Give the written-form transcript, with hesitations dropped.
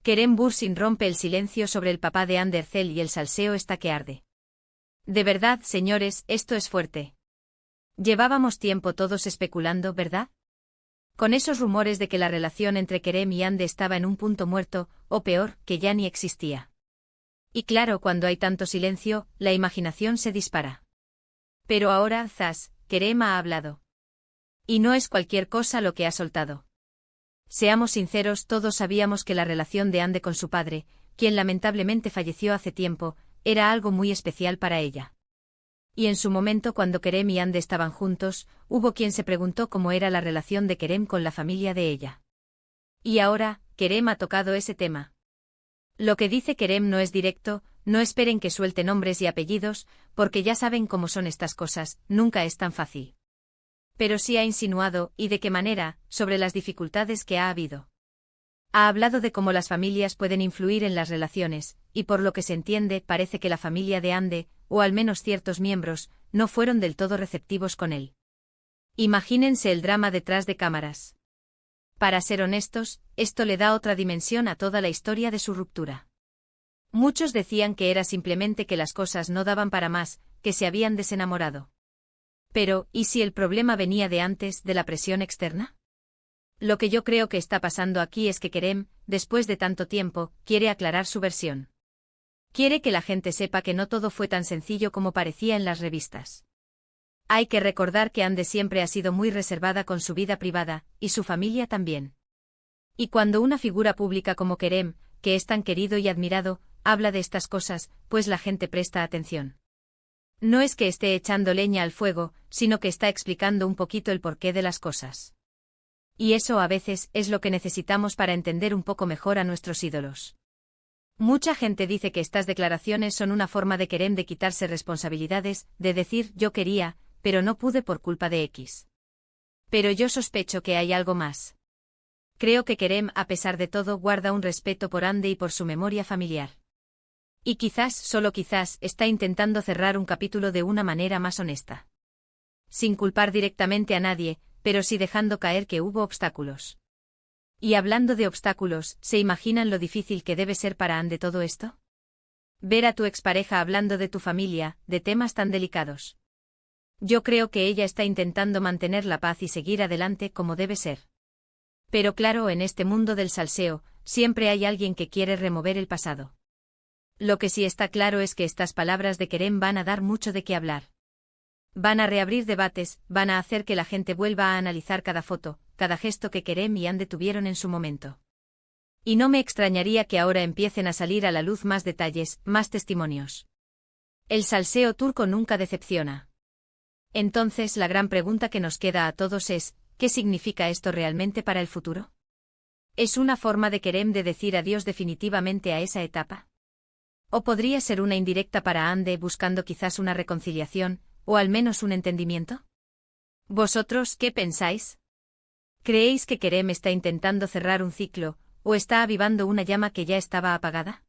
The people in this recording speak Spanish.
Kerem Bürsin rompe el silencio sobre el papá de Andercel y el salseo está que arde. De verdad, señores, esto es fuerte. Llevábamos tiempo todos especulando, ¿verdad? Con esos rumores de que la relación entre Kerem y Ande estaba en un punto muerto, o peor, que ya ni existía. Y claro, cuando hay tanto silencio, la imaginación se dispara. Pero ahora, zas, Kerem ha hablado. Y no es cualquier cosa lo que ha soltado. Seamos sinceros, todos sabíamos que la relación de Ande con su padre, quien lamentablemente falleció hace tiempo, era algo muy especial para ella. Y en su momento, cuando Kerem y Ande estaban juntos, hubo quien se preguntó cómo era la relación de Kerem con la familia de ella. Y ahora, Kerem ha tocado ese tema. Lo que dice Kerem no es directo, no esperen que suelte nombres y apellidos, porque ya saben cómo son estas cosas, nunca es tan fácil. Pero sí ha insinuado, y de qué manera, sobre las dificultades que ha habido. Ha hablado de cómo las familias pueden influir en las relaciones, y por lo que se entiende, parece que la familia de Ande, o al menos ciertos miembros, no fueron del todo receptivos con él. Imagínense el drama detrás de cámaras. Para ser honestos, esto le da otra dimensión a toda la historia de su ruptura. Muchos decían que era simplemente que las cosas no daban para más, que se habían desenamorado. Pero, ¿y si el problema venía de antes, de la presión externa? Lo que yo creo que está pasando aquí es que Kerem, después de tanto tiempo, quiere aclarar su versión. Quiere que la gente sepa que no todo fue tan sencillo como parecía en las revistas. Hay que recordar que Ande siempre ha sido muy reservada con su vida privada, y su familia también. Y cuando una figura pública como Kerem, que es tan querido y admirado, habla de estas cosas, pues la gente presta atención. No es que esté echando leña al fuego, sino que está explicando un poquito el porqué de las cosas. Y eso a veces es lo que necesitamos para entender un poco mejor a nuestros ídolos. Mucha gente dice que estas declaraciones son una forma de Kerem de quitarse responsabilidades, de decir yo quería, pero no pude por culpa de X. Pero yo sospecho que hay algo más. Creo que Kerem, a pesar de todo, guarda un respeto por Ande y por su memoria familiar. Y quizás, solo quizás, está intentando cerrar un capítulo de una manera más honesta. Sin culpar directamente a nadie, pero sí dejando caer que hubo obstáculos. Y hablando de obstáculos, ¿se imaginan lo difícil que debe ser para Ande todo esto? Ver a tu expareja hablando de tu familia, de temas tan delicados. Yo creo que ella está intentando mantener la paz y seguir adelante como debe ser. Pero claro, en este mundo del salseo, siempre hay alguien que quiere remover el pasado. Lo que sí está claro es que estas palabras de Kerem van a dar mucho de qué hablar. Van a reabrir debates, van a hacer que la gente vuelva a analizar cada foto, cada gesto que Kerem y Ande tuvieron en su momento. Y no me extrañaría que ahora empiecen a salir a la luz más detalles, más testimonios. El salseo turco nunca decepciona. Entonces la gran pregunta que nos queda a todos es, ¿qué significa esto realmente para el futuro? ¿Es una forma de Kerem de decir adiós definitivamente a esa etapa? ¿O podría ser una indirecta para Ande buscando quizás una reconciliación, o al menos un entendimiento? ¿Vosotros qué pensáis? ¿Creéis que Kerem está intentando cerrar un ciclo, o está avivando una llama que ya estaba apagada?